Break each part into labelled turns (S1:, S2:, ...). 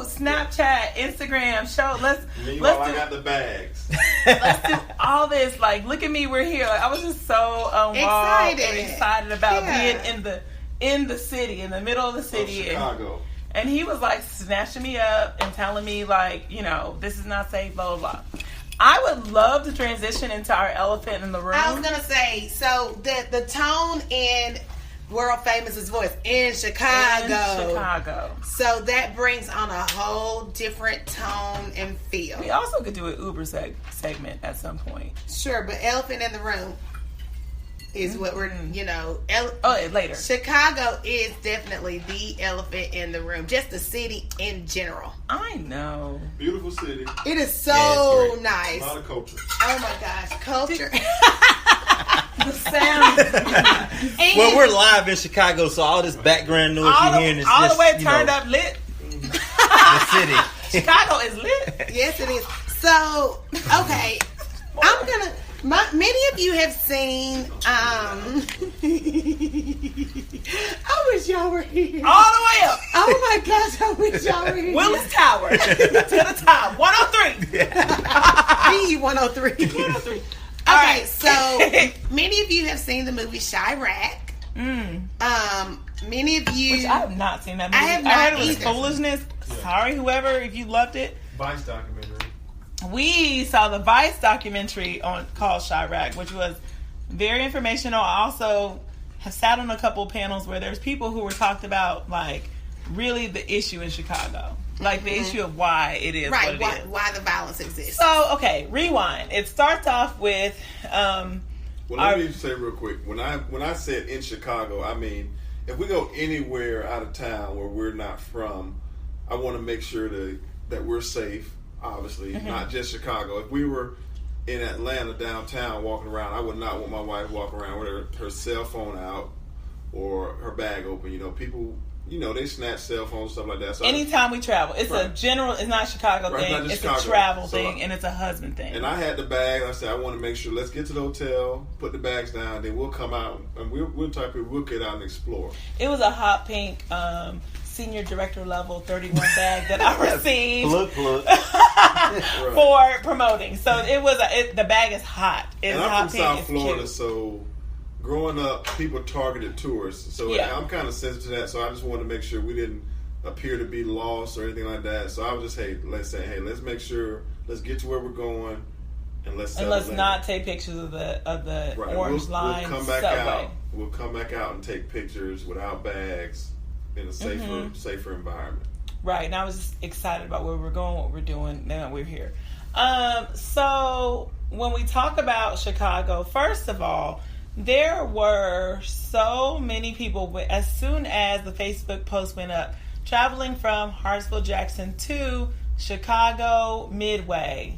S1: Snapchat, Instagram, show. Let's
S2: I got the bags.
S1: Let's do all this. Like, look at me, we're here. Like, I was just so excited about being in the city, in the middle of the city,
S2: Chicago.
S1: And he was like snatching me up and telling me like, you know, this is not safe, blah blah blah. I would love to transition into our elephant in the room.
S3: I was gonna say, so the tone in World Famous's voice in Chicago. So that brings on a whole different tone and feel.
S1: We also could do an Uber segment at some point.
S3: Sure, but elephant in the room is what we're,
S1: later.
S3: Chicago is definitely the elephant in the room. Just the city in general.
S1: I know.
S2: Beautiful city.
S3: It is so nice.
S2: A lot of culture.
S3: Oh my gosh, culture.
S1: The sound.
S4: Well, we're live in Chicago, so all this background noise you're hearing is
S1: all
S4: just,
S1: the way turned up lit.
S4: The city.
S1: Chicago is lit.
S3: Yes, it is. So, okay, many of you have seen. I wish y'all were here.
S1: All the way up.
S3: Oh my gosh, I wish y'all were here.
S1: Willis Tower to the top. 103.
S3: B103. 103. Okay, so many of you have seen the movie Chirac. Many of you,
S1: which I have not seen that movie. I heard it was foolishness. Yeah. Sorry, whoever, if you loved it.
S2: Vice documentary.
S1: We saw the Vice documentary called Chirac, which was very informational. I also have sat on a couple panels where there's people who were talked about like really the issue in Chicago. Like the issue of why it is what it is.
S3: Why the violence exists.
S1: So, okay, rewind. It starts off with
S2: well, let me say real quick. When I said in Chicago, I mean if we go anywhere out of town where we're not from, I want to make sure that we're safe, obviously, not just Chicago. If we were in Atlanta downtown walking around, I would not want my wife walking around with her cell phone out or her bag open. You know, people, they snatch cell phones, stuff like that. So
S1: anytime we travel, it's a general, it's not a Chicago thing, it's a travel thing, and it's a husband thing.
S2: And I had the bag. I said, I want to make sure, let's get to the hotel, put the bags down, then we'll come out, and we'll type it, we'll get out and explore.
S1: It was a hot pink senior director level 31 bag that I received for promoting. So it was the bag is hot. It's
S2: and I'm
S1: hot
S2: from
S1: pink.
S2: South Florida, so growing up, people targeted tourists. So I'm kind of sensitive to that. So I just wanted to make sure we didn't appear to be lost or anything like that. So I was just, let's make sure, let's get to where we're going, and let's
S1: not take pictures of the orange line.
S2: We'll come back out. We'll come back out and take pictures without bags in a safer environment.
S1: Right, and I was just excited about where we're going, what we're doing, now we're here. So when we talk about Chicago, first of all, there were so many people, as soon as the Facebook post went up, traveling from Hartsville Jackson to Chicago Midway.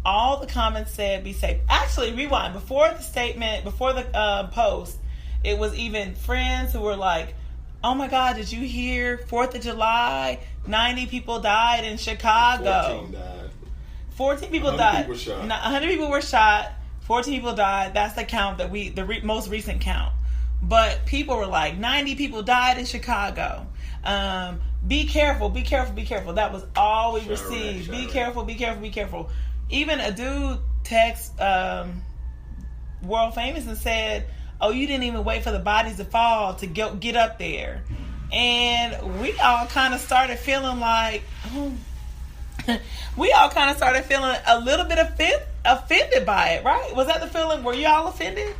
S1: All the comments said, be safe. Actually, rewind. Before the post, it was even friends who were like, oh my God, did you hear 4th of July? 90 people died in Chicago. 14 people died. 100 people were shot. 14 people died. That's the count that the most recent count. But people were like, 90 people died in Chicago. Be careful, be careful, be careful. That was all we received. Be careful, be careful, be careful. Even a dude text World Famous and said, oh, you didn't even wait for the bodies to fall to get up there. And we all kind of started feeling like, a little bit offended by it, right? Was that the feeling? Were you all offended?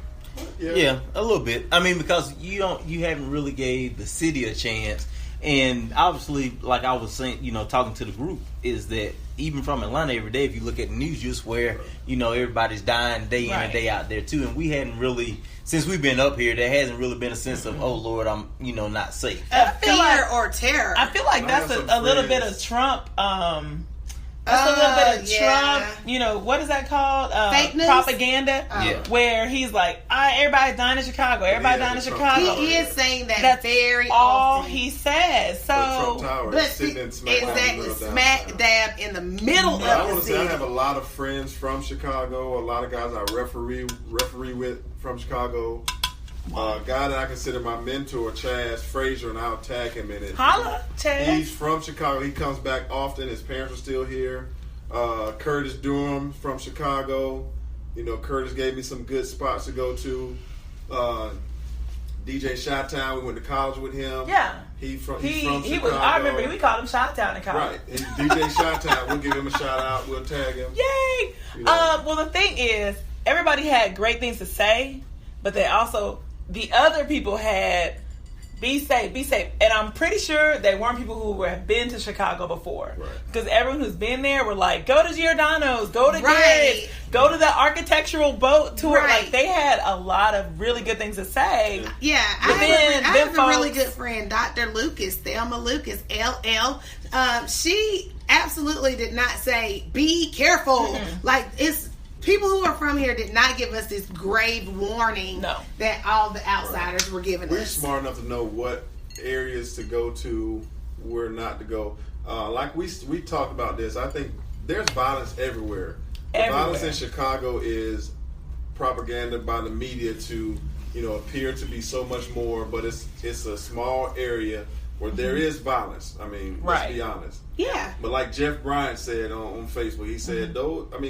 S4: Yeah, a little bit. I mean, because you haven't really gave the city a chance. And obviously, like I was saying, talking to the group, is that even from Atlanta every day, if you look at the news, you swear, everybody's dying day in and day out there too. And we hadn't really, since we've been up here, there hasn't really been a sense of, oh Lord, I'm, not safe.
S3: Fear or terror.
S1: I feel like that's a little bit of Trump, that's a little bit of Trump, what is that called?
S3: Fake news?
S1: Propaganda. Where he's like, everybody's dying in Chicago. Everybody dying in Chicago.
S3: He is saying that
S1: that's
S3: very
S1: all
S3: often.
S1: he says. So,
S2: Trump Tower is sitting in
S3: smack dab in the middle of the city.
S2: I want to say I have a lot of friends from Chicago. A lot of guys I referee with from Chicago. guy that I consider my mentor, Chaz Frazier, and I'll tag him in it.
S1: Holla, Chaz.
S2: He's from Chicago. He comes back often. His parents are still here. Curtis Durham from Chicago. You know, Curtis gave me some good spots to go to. DJ Chi-Town, we went to college with him.
S1: Yeah.
S2: He's from Chicago.
S1: I remember we called him Chi-Town in college.
S2: Right. And DJ Chi-Town, we'll give him a shout out. We'll tag him.
S1: Yay!
S2: You know.
S1: Well, the thing is, everybody had great things to say, but they also, the other people had be safe, be safe. And I'm pretty sure they weren't people who have been to Chicago before.
S2: Right.
S1: Because everyone who's been there were like, go to Giordano's, go to
S3: Right.
S1: Garrett's, go to the architectural boat tour.
S3: Right.
S1: Like, they had a lot of really good things to say.
S3: Yeah,
S1: But then
S3: I have
S1: them
S3: a really
S1: folks-
S3: good friend, Dr. Lucas, Thelma Lucas, LL. She absolutely did not say, be careful.
S1: Mm-hmm.
S3: Like, it's people who are from here did not give us this grave warning
S1: No.
S3: that all the outsiders were giving
S2: We're
S3: us.
S2: smart enough to know what areas to go to, where not to go. Like we talked about this. I think there's violence everywhere. The violence in Chicago is propaganda by the media to, you know, appear to be so much more, but it's a small area where there is violence. I mean, let's
S1: Right.
S2: be honest.
S3: Yeah.
S2: But like Jeff Bryant said on Facebook, he said,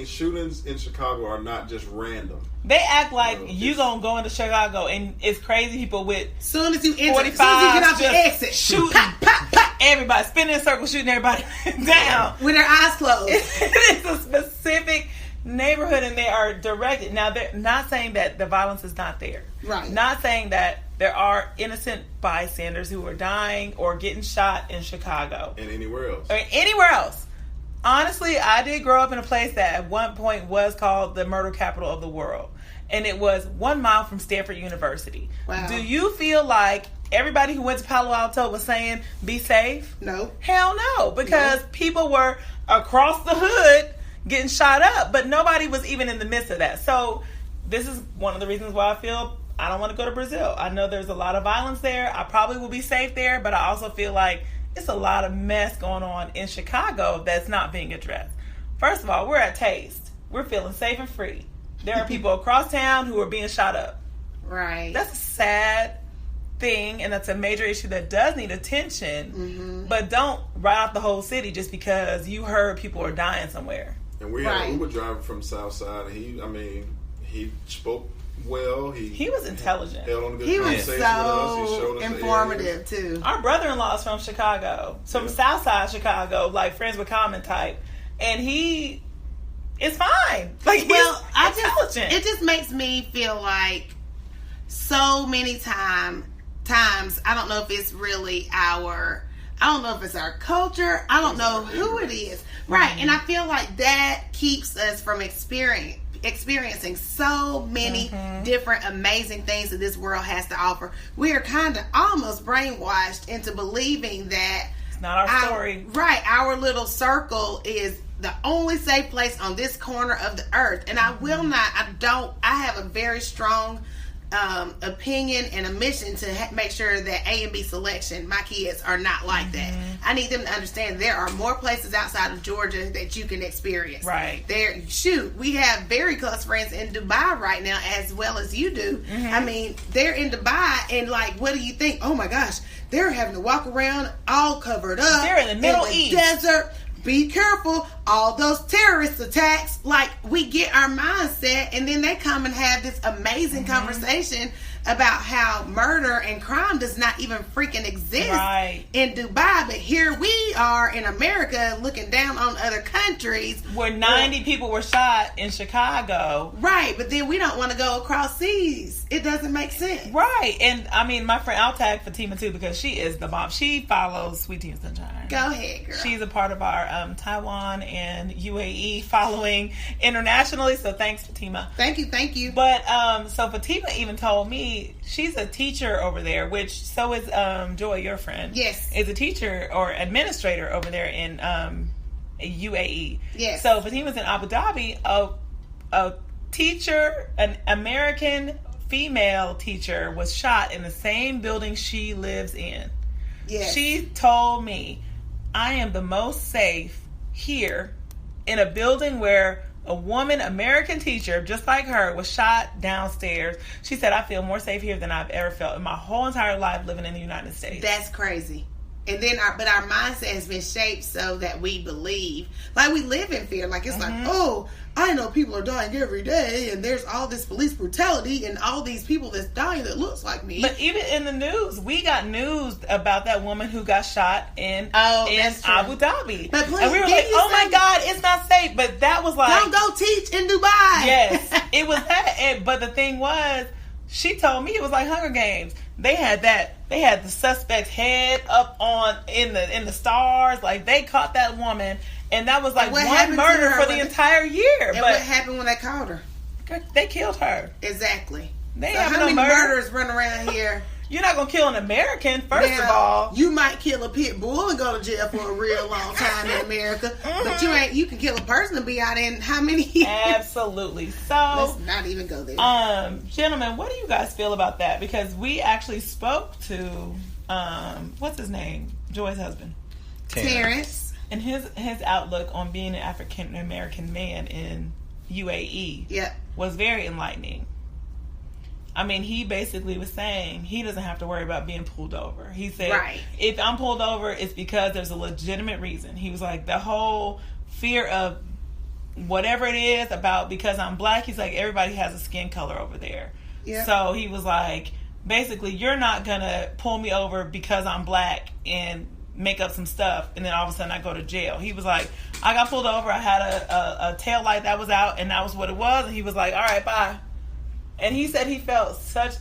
S2: shootings in Chicago are not just random.
S1: They act like
S2: No,
S1: you
S2: it's-
S1: gonna go into Chicago and it's crazy people with
S3: Soon as you enter,
S1: 45
S3: as soon as you get off the
S1: just
S3: exit,
S1: shooting.
S3: pop, pop, pop,
S1: everybody spinning in circles, shooting everybody down.
S3: with their eyes closed.
S1: It's a specific neighborhood and they are directed. Now, they're not saying that the violence is not there.
S3: Right.
S1: Not saying that there are innocent bystanders who are dying or getting shot in Chicago
S2: And anywhere else.
S1: or anywhere else. Honestly, I did grow up in a place that at one point was called the murder capital of the world. And it was 1 mile from Stanford University.
S3: Wow.
S1: Do you feel like everybody who went to Palo Alto was saying, be safe?
S3: No.
S1: Hell no, because people were across the hood getting shot up, but nobody was even in the midst of that. So this is one of the reasons why I feel I don't want to go to Brazil. I know there's a lot of violence there. I probably will be safe there, but I also feel like it's a lot of mess going on in Chicago that's not being addressed. First of all, we're at Taste. We're feeling safe and free. There are people across town who are being shot up.
S3: Right.
S1: That's a sad thing, and that's a major issue that does need attention.
S3: Mm-hmm.
S1: But don't write off the whole city just because you heard people are dying somewhere.
S2: And we had
S3: Right.
S2: an Uber driver from South Side, and he spoke well.
S1: He was intelligent.
S2: held on a good
S3: He was
S2: conversation with us. He
S3: so
S2: showed us the
S3: informative too.
S1: Our brother-in-law is from Chicago, from
S2: Yeah.
S1: Southside Chicago, like friends with common type, and he is fine. Like he's intelligent.
S3: It just makes me feel like so many times I don't know if it's really I don't know if it's our culture. I don't know who it is. Right. And I feel like that keeps us from experiencing so many different amazing things that this world has to offer. We are kind of almost brainwashed into believing that
S1: It's not our story.
S3: Right. Our little circle is the only safe place on this corner of the earth. And I will not, I have a very strong opinion and a mission to make sure that A and B selection, my kids are not like that. I need them to understand there are more places outside of Georgia that you can experience.
S1: Right.
S3: We have very close friends in Dubai right now, as well as you do. I mean, they're in Dubai, and like, what do you think? Oh my gosh, they're having to walk around all covered up.
S1: They're in the Middle East.
S3: Desert. Be careful, all those terrorist attacks. Like, we get our mindset, and then they come and have this amazing conversation about how murder and crime does not even freaking exist
S1: Right.
S3: in Dubai. But here we are in America looking down on other countries.
S1: Where 90 people were shot in Chicago.
S3: Right, but then we don't want to go across seas. It doesn't make sense.
S1: Right. And I mean, my friend, I'll tag Fatima too because she is the mom. She follows Sweet Tea and Sunshine.
S3: Go ahead, girl.
S1: She's a part of our Taiwan and UAE following internationally. So thanks, Fatima.
S3: Thank you.
S1: But so Fatima even told me she's a teacher over there, which so is Joy, your friend.
S3: Yes.
S1: Is a teacher or administrator over there in UAE.
S3: Yes.
S1: So Fatima's in Abu Dhabi. A teacher, an American female teacher, was shot in the same building she lives in.
S3: Yes.
S1: She told me, I am the most safe here in a building where A woman, American teacher, just like her, was shot downstairs. She said, I feel more safe here than I've ever felt in my whole entire life living in the United States.
S3: That's crazy. And then our mindset has been shaped so that we believe, like we live in fear. Like it's like, oh, I know people are dying every day, and there's all this police brutality, and all these people that's dying that looks like me.
S1: But even in the news, we got news about that woman who got shot in Abu Dhabi.
S3: But please,
S1: and we were like, oh my God, it's not safe. But that was like,
S3: don't go teach in Dubai.
S1: Yes, it was that. But the thing was, she told me it was like Hunger Games. They had the suspect's head up in the stars. Like they caught that woman, and that was like one murder for the entire year.
S3: And what happened when they caught her?
S1: They killed her.
S3: Exactly.
S1: They
S3: so
S1: have
S3: how
S1: no
S3: many
S1: murder.
S3: murderers run around here?
S1: You're not gonna kill an American, first of all.
S3: You might kill a pit bull and go to jail for a real long time in America, but you can kill a person and be out in how many years?
S1: Absolutely. So
S3: let's not even go there.
S1: Gentlemen, what do you guys feel about that? Because we actually spoke to what's his name? Joy's husband.
S3: Terrence.
S1: And his outlook on being an African American man in UAE was very enlightening. I mean, he basically was saying he doesn't have to worry about being pulled over. He said, if I'm pulled over, it's because there's a legitimate reason. He was like, the whole fear of whatever it is about because I'm black, he's like, everybody has a skin color over there. Yep. So he was like, basically, you're not going to pull me over because I'm black and make up some stuff and then all of a sudden I go to jail. He was like, I got pulled over, I had a tail light that was out and that was what it was. And he was like, all right, bye. And he said he felt such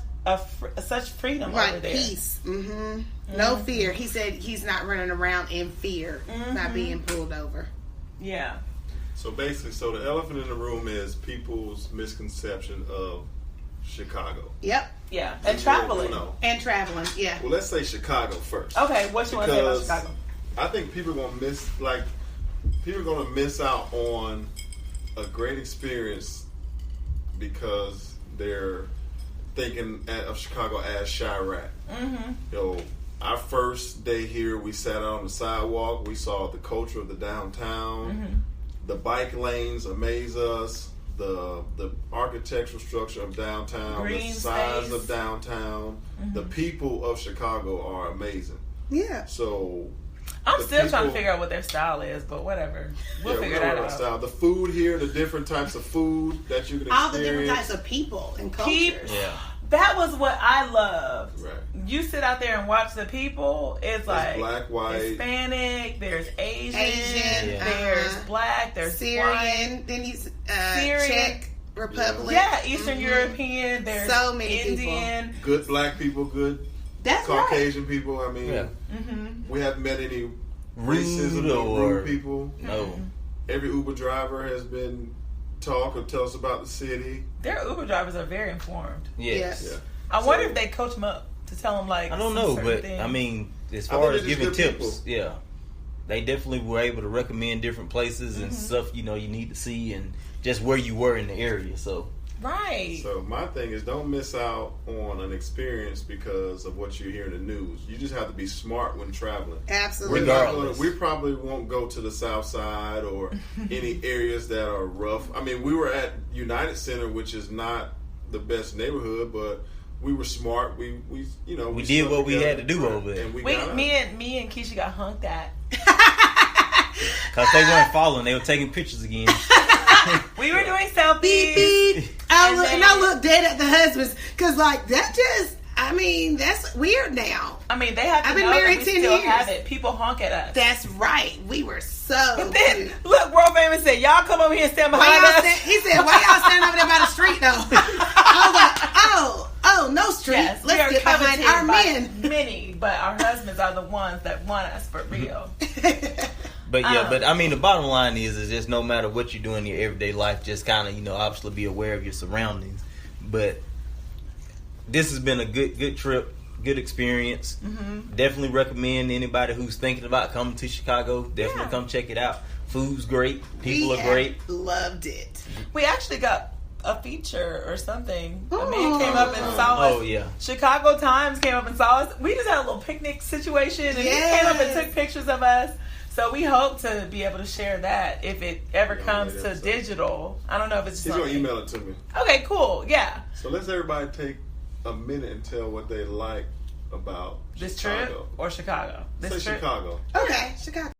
S1: freedom over there.
S3: Peace. No fear. He said he's not running around in fear, not being pulled over.
S1: Yeah.
S2: So basically, the elephant in the room is people's misconception of Chicago.
S3: Yep.
S1: Yeah. And traveling.
S3: And traveling, yeah.
S2: Well, let's say Chicago first.
S1: Okay, what you want to say about Chicago?
S2: I think people are gonna miss out on a great experience because they're thinking of Chicago as Chirac. Our first day here, we sat out on the sidewalk. We saw the culture of the downtown. The bike lanes amaze us. The architectural structure of downtown.
S1: Green
S2: the size
S1: space
S2: of downtown. The people of Chicago are amazing.
S3: Yeah.
S2: So
S1: I'm still trying to figure out what their style is, but whatever. We'll figure that out.
S2: Style. The food here, the different types of food that you can experience.
S3: All the different types of people and cultures.
S1: That was what I loved.
S2: Right.
S1: You sit out there and watch the people. It's like
S2: black, white,
S1: Hispanic. There's Asian. There's black. There's
S3: Syrian.
S1: white.
S3: Then he's
S1: Syrian.
S3: Czech Republic.
S1: Yeah, Eastern European. There's
S3: so many
S1: Indian.
S3: people.
S2: Good black people. Good Caucasian people. I mean, we haven't met any racism or rude people.
S4: No.
S2: Every Uber driver has been tell us about the city.
S1: Their Uber drivers are very informed.
S4: Yes.
S2: Yeah.
S1: I wonder if they coach them up to tell them like.
S4: I don't know, but
S1: things.
S4: I mean, as far as giving tips, they definitely were able to recommend different places and stuff you need to see and just where you were in the area. So.
S1: Right.
S2: So my thing is, don't miss out on an experience because of what you hear in the news. You just have to be smart when traveling.
S3: Absolutely.
S2: We probably won't go to the South Side or any areas that are rough. I mean, we were at United Center, which is not the best neighborhood, but we were smart. We
S4: did what we had to do over there.
S2: And
S1: me and Keisha got hunked at.
S4: Because they weren't following. They were taking pictures again.
S1: We were doing selfies.
S3: Beep, beep. I look dead at the husbands because, that's weird now.
S1: I mean, they have to
S3: I've been
S1: know
S3: married
S1: that we
S3: 10
S1: still
S3: years.
S1: have it. People honk at us.
S3: That's right. We were so
S1: But then,
S3: cute.
S1: look, World Famous said, y'all come over here and stand behind us.
S3: He said, why y'all standing over there by the street, though? I was like, no street.
S1: Yes,
S3: Let's get behind our men.
S1: Many, but our husbands are the ones that want us for real.
S4: But but I mean, the bottom line is just no matter what you do in your everyday life, just kind of obviously be aware of your surroundings. But this has been a good trip, good experience. Definitely recommend anybody who's thinking about coming to Chicago. Definitely come check it out. Food's great, people are great.
S3: Loved it.
S1: We actually got a feature or something. A man came up and saw us.
S4: Oh yeah.
S1: Chicago Times came up and saw us. We just had a little picnic situation, and he came up and took pictures of us. So we hope to be able to share that if it ever
S2: Yeah,
S1: comes
S2: later
S1: to
S2: episode.
S1: digital. I don't know if it's
S2: He's gonna
S1: something.
S2: email it to me.
S1: Okay, cool. Yeah.
S2: So let's everybody take a minute and tell what they like about
S1: This
S2: Chicago.
S1: trip or Chicago? This
S2: Say
S1: trip.
S2: Chicago.
S3: Okay, Chicago.